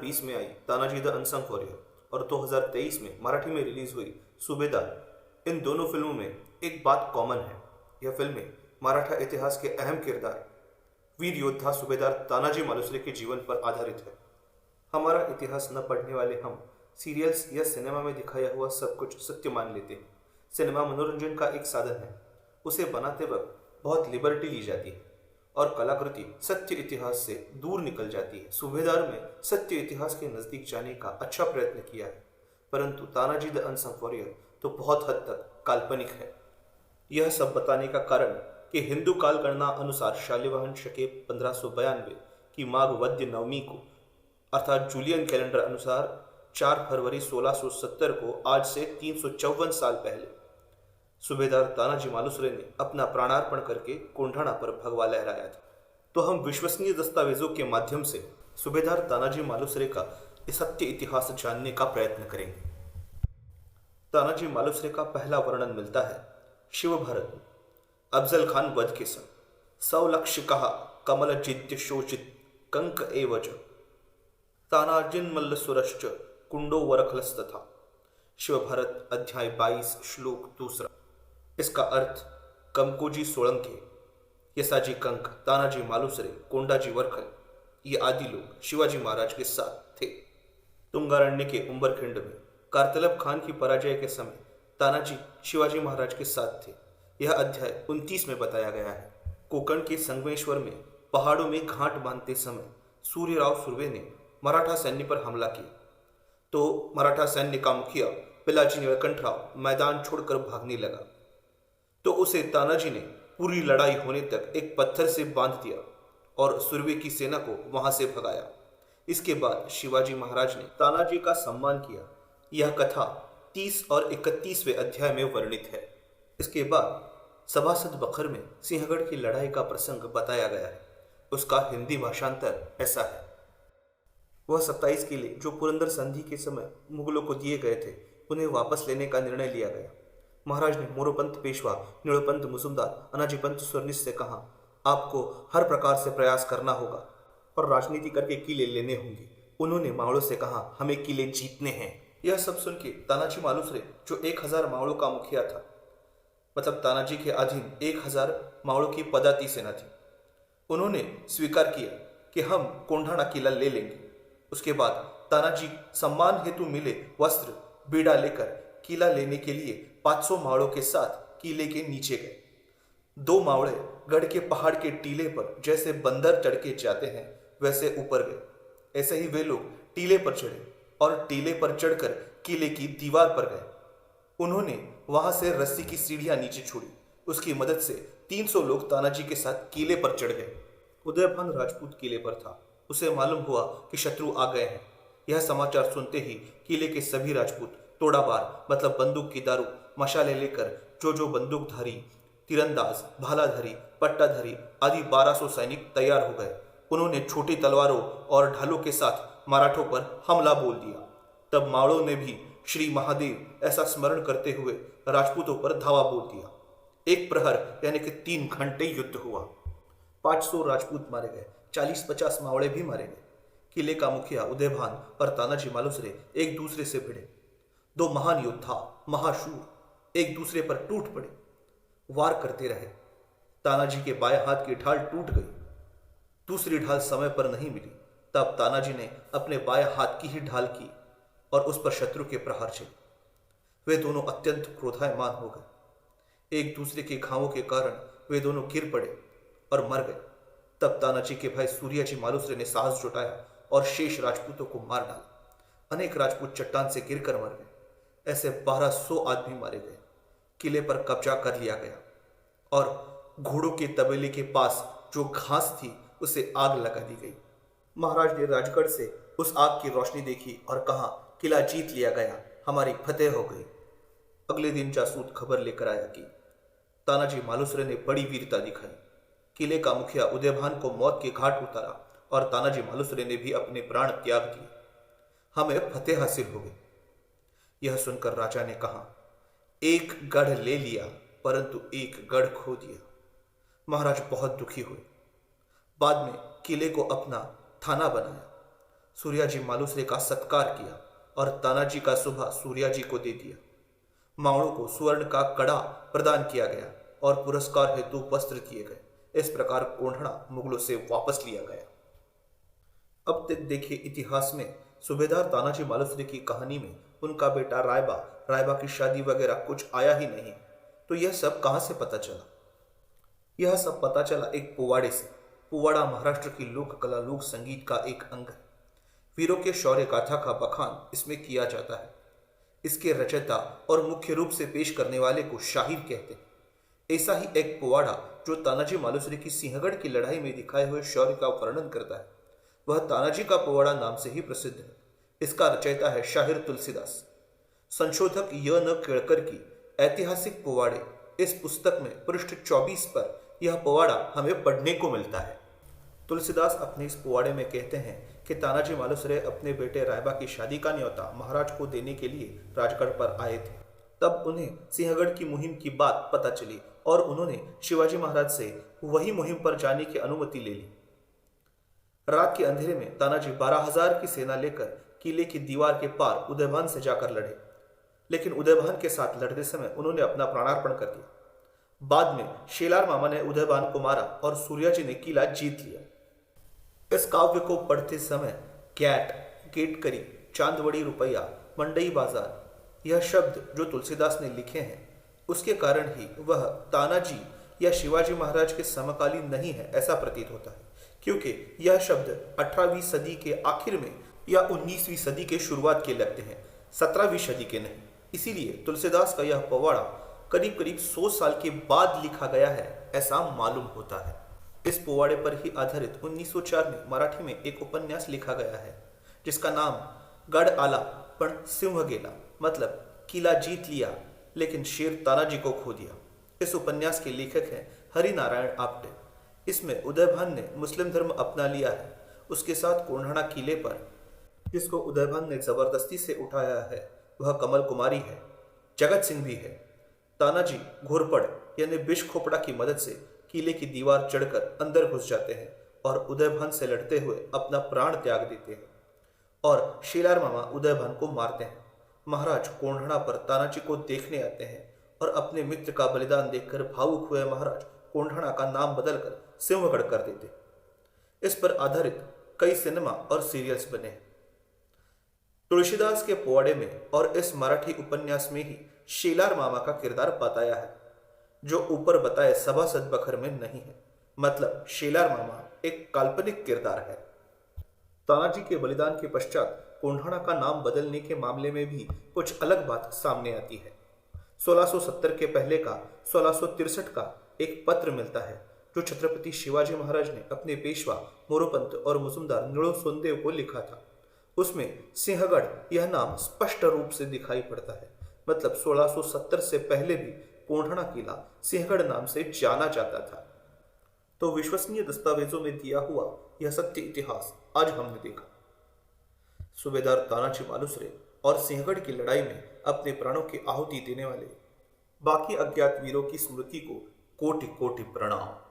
2020 में आई Tanaji the unsung warrior और 2023 में मराठी में रिलीज हुई सूबेदार, इन दोनों फिल्मों में एक बात कॉमन है। यह फिल्में मराठा इतिहास के अहम किरदार वीर योद्धा सूबेदार तानाजी मालुसरे के जीवन पर आधारित है। हमारा इतिहास न पढ़ने वाले हम सीरियल्स या सिनेमा में दिखाया हुआ सब कुछ सत्य मान लेते हैं। सिनेमा मनोरंजन का एक साधन है, उसे बनाते वक्त बहुत लिबर्टी ली जाती है और कलाकृति सत्य इतिहास से दूर निकल जाती है। सूबेदार में सत्य इतिहास के नजदीक जाने का अच्छा प्रयत्न किया है, परंतु तानाजी द अनसंग वॉरियर तो बहुत हद तक काल्पनिक है। यह सब बताने का कारण कि हिंदू काल गणना अनुसार शालिवाहन शके 1592 की माघ वद्य नवमी को अर्थात जूलियन कैलेंडर अनुसार 4 फरवरी 1670 को आज से 354 साल पहले सूबेदार तानाजी मालुसरे ने अपना प्राणार्पण करके कोंढाणा पर भगवा लहराया था। तो हम विश्वसनीय दस्तावेजों के माध्यम से सूबेदार तानाजी मालुसरे का सत्य इतिहास जानने का प्रयत्न करेंगे। तानाजी मालुसरे का पहला वर्णन मिलता है शिव भारत में। अफजल खान वध के समय 100 लक्ष कहा कमल जित्य शोचित कंक एवज तानाजिन मल्लसुरश्च कुंडो वरखलस्तथा। शिव भारत अध्याय 22 श्लोक 2। इसका अर्थ कमकोजी सोलंके, यसाजी कंक, तानाजी मालुसरे, कोंडाजी वरखल ये आदि लोग शिवाजी महाराज के साथ थे। तुंगारण्य के उंबरखिंड में कारतलब खान की पराजय के समय तानाजी शिवाजी महाराज के साथ थे। यह अध्याय 29 में बताया गया है। कोकण के संगमेश्वर में पहाड़ों में घाट बांधते समय सूर्यराव सुर्वे ने मराठा सैन्य पर हमला किया, तो मराठा सैन्य का मुखिया पिलाजी नीलकंठराव मैदान छोड़कर भागने लगा, तो उसे तानाजी ने पूरी लड़ाई होने तक एक पत्थर से बांध दिया और सुर्वे की सेना को वहां से भगाया। इसके बाद शिवाजी महाराज ने तानाजी का सम्मान किया। यह कथा 30 और 31वें अध्याय में वर्णित है। इसके बाद सभासद बखर में सिंहगढ़ की लड़ाई का प्रसंग बताया गया है। उसका हिंदी भाषांतर ऐसा है। वह 27 किले जो पुरंदर संधि के समय मुगलों को दिए गए थे, उन्हें वापस लेने का निर्णय लिया गया। महाराज ने मोरोपंत पेशवा, नीलोपंत मुजुमदार, अनाजीपंत स्वर्णिस से कहा, आपको हर प्रकार से प्रयास करना होगा और राजनीति करके किले लेने होंगे। उन्होंने मावड़ों से कहा, हमें किले जीतने हैं। यह सब सुन के तानाजी मालुसरे जो 1000 मावड़ों का मुखिया था, मतलब तानाजी के अधीन 1000 मावड़ों की पदाती सेना थी, उन्होंने स्वीकार किया कि हम कोंढाणा किला ले लेंगे। उसके बाद तानाजी सम्मान हेतु मिले वस्त्र बीड़ा लेकर किला लेने के लिए 500 मावड़ों के साथ किले के नीचे गए। 2 मावड़े गढ़ के पहाड़ के टीले पर जैसे बंदर चढ़ के जाते हैं वैसे ऊपर गए। ऐसे ही वे लोग टीले पर चढ़े और टीले पर चढ़कर किले की दीवार पर गए। उन्होंने वहां से रस्सी की सीढ़ियां नीचे छोड़ी। उसकी मदद से 300 लोग तानाजी के साथ किले पर चढ़ गए। उदयभान राजपूत किले पर था। उसे मालूम हुआ कि शत्रु आ गए हैं। यह समाचार सुनते ही किले के सभी राजपूत तोड़ाबार मतलब बंदूक की दारू मशाले लेकर जो बंदूकधारी, तीरंदाज, भालाधारी, पट्टाधारी आदि 1200 सैनिक तैयार हो गए। उन्होंने छोटी तलवारों और ढालों के साथ मराठों पर हमला बोल दिया। तब मावड़ों ने भी श्री महादेव ऐसा स्मरण करते हुए राजपूतों पर धावा बोल दिया। 1 प्रहर यानी कि 3 घंटे युद्ध हुआ। 500 राजपूत मारे गए, 40-50 मावड़े भी मारे गए। किले का मुखिया उदयभान और तानाजी मालुसरे एक दूसरे से भिड़े। 2 महान योद्धा, महाशूर एक दूसरे पर टूट पड़े, वार करते रहे। तानाजी के बाएं हाथ की ढाल टूट गई, दूसरी ढाल समय पर नहीं मिली। तब तानाजी ने अपने बाएं हाथ की ही ढाल की और उस पर शत्रु के प्रहार चले। वे दोनों अत्यंत क्रोधायमान हो गए। एक दूसरे के घावों के कारण वे दोनों गिर पड़े और मर गए। तब तानाजी के भाई सूर्याजी मालुसरे ने साहस जुटाया और शेष राजपूतों को मार डाला। अनेक राजपूत चट्टान से गिरकर मर गए। ऐसे 1200 आदमी मारे गए। किले पर कब्जा कर लिया गया और घोड़ों के तबेले के पास जो घास थी उसे आग लगा दी गई। महाराज ने राजगढ़ से उस आग की रोशनी देखी और कहा, किला जीत लिया गया, हमारी फतेह हो गई। अगले दिन जासूस खबर लेकर आया कि तानाजी मालुसरे ने बड़ी वीरता दिखाई। किले का मुखिया उदयभान को मौत के घाट उतारा और तानाजी मालुसरे ने भी अपने प्राण त्याग दिए। हमें फतेह हासिल हो गई। यह सुनकर राजा ने कहा, एक गढ़ ले लिया परंतु एक गढ़ खो दिया। महाराज बहुत दुखी हुए। बाद में किले को अपना थाना बनाया। सूर्याजी मालुसरे का सत्कार किया और तानाजी का सुभा सूर्याजी को दे दिया। मावड़ों को स्वर्ण का कड़ा प्रदान किया गया और पुरस्कार हेतु वस्त्र किए गए। इस प्रकार कोंढड़ा मुगलों से वापस लिया गया। अब तक देखिए इतिहास में सूबेदार तानाजी मालुसरे की कहानी में उनका बेटा रायबा की शादी वगैरह कुछ आया ही नहीं। तो यह सब कहां से पता चला? यह सब पता चला एक पोवाड़े से। पोवाड़ा महाराष्ट्र की लोक कला लोक संगीत का एक अंग है। वीरों के शौर्य गाथा का बखान इसमें किया जाता है। इसके रचयिता और मुख्य रूप से पेश करने वाले को शाहिर कहते हैं। ऐसा ही एक पोवाड़ा जो तानाजी मालुसरे की सिंहगढ़ की लड़ाई में दिखाए हुए शौर्य का वर्णन करता है, वह तानाजी का पोवाड़ा नाम से ही प्रसिद्ध है। इसका रचयिता है शाहिर तुलसीदास। संशोधक न केळकर की ऐतिहासिक पोवाड़े इस पुस्तक में पृष्ठ 24 पर यह पोवाड़ा हमें पढ़ने को मिलता है। तुलसीदास अपने इस पोवाड़े में कहते हैं कि तानाजी मालुसरे अपने बेटे रायबा की शादी का न्योता महाराज को देने के लिए राजगढ़ पर आए थे। तब उन्हें सिंहगढ़ की मुहिम की बात पता चली और उन्होंने शिवाजी महाराज से वही मुहिम पर जाने की अनुमति ले ली। रात के अंधेरे में तानाजी 12,000 की सेना लेकर किले की दीवार के पार उदयभान से जाकर लड़े, लेकिन उदयभान के साथ लड़ते समय उन्होंने अपना प्राणार्पण कर दिया। बाद में शेलार मामा ने उदयभान को मारा और सूर्याजी ने किला जीत लिया। इस काव्य को पढ़ते समय कैट, केटकरी, चांदवड़ी रुपया, मंडई बाजार यह शब्द जो तुलसीदास ने लिखे हैं, उसके कारण ही वह तानाजी या शिवाजी महाराज के समकालीन नहीं है ऐसा प्रतीत होता है, क्योंकि यह शब्द 18वीं सदी के आखिर में या 19वीं सदी के शुरुआत के लगते हैं, 17वीं सदी के नहीं। इसीलिए तुलसीदास का यह पोवाड़ा करीब करीब 100 साल के बाद लिखा गया है ऐसा मालूम होता है। इस पोवाड़े पर ही आधारित 1904 में मराठी में एक उपन्यास लिखा गया है जिसका नाम गढ़ आला पण सिंह गेला, मतलब किला जीत लिया लेकिन शेर तानाजी को खो दिया। इस उपन्यास के लेखक हैं हरिनारायण आप्टे। इसमें उदयभान ने मुस्लिम धर्म अपना लिया है। उसके साथ कोंढाणा किले पर जिसको उदयभान ने जबरदस्ती से उठाया है वह कमल कुमारी है, जगत सिंह भी है। तानाजी घोरपड़ यानी बिश खोपड़ा की मदद से किले की दीवार चढ़कर अंदर घुस जाते हैं और उदयभान से लड़ते हुए अपना प्राण त्याग देते हैं और शेलार मामा उदयभान को मारते हैं। महाराज कोंढाणा पर तानाजी को देखने आते हैं और अपने मित्र का बलिदान देखकर भावुक हुए महाराज कोंढाणा का नाम बदलकर सिंहगढ़ कर देते। इस पर आधारित कई सिनेमा और सीरियल्स बने। तुलसीदास के पोवाड़े में और इस मराठी उपन्यास में ही शेलार मामा का किरदार बताया है, जो ऊपर बताए सभासद बखर में नहीं है। मतलब शेलार मामा एक काल्पनिक किरदार है। तानाजी के बलिदान के पश्चात कोंढाणा का नाम बदलने के मामले में भी कुछ अलग बात सामने आती है। 1670 के पहले का 1663 का एक पत्र मिलता है जो छत्रपति शिवाजी महाराज ने अपने पेशवा मोरोपंत और मुजुमदार निळो सोनदेव को लिखा था। उसमें सिंहगढ़ यह नाम स्पष्ट रूप से दिखाई पड़ता है। मतलब 1670 से पहले भी कोंढाणा किला सिंहगढ़ नाम से जाना जाता था। तो विश्वसनीय दस्तावेजों में दिया हुआ यह सत्य इतिहास आज हमने देखा। सूबेदार तानाजी मालुसरे और सिंहगढ़ की लड़ाई में अपने प्राणों की आहुति देने वाले बाकी अज्ञात वीरों की स्मृति को कोटि कोटि प्रणाम।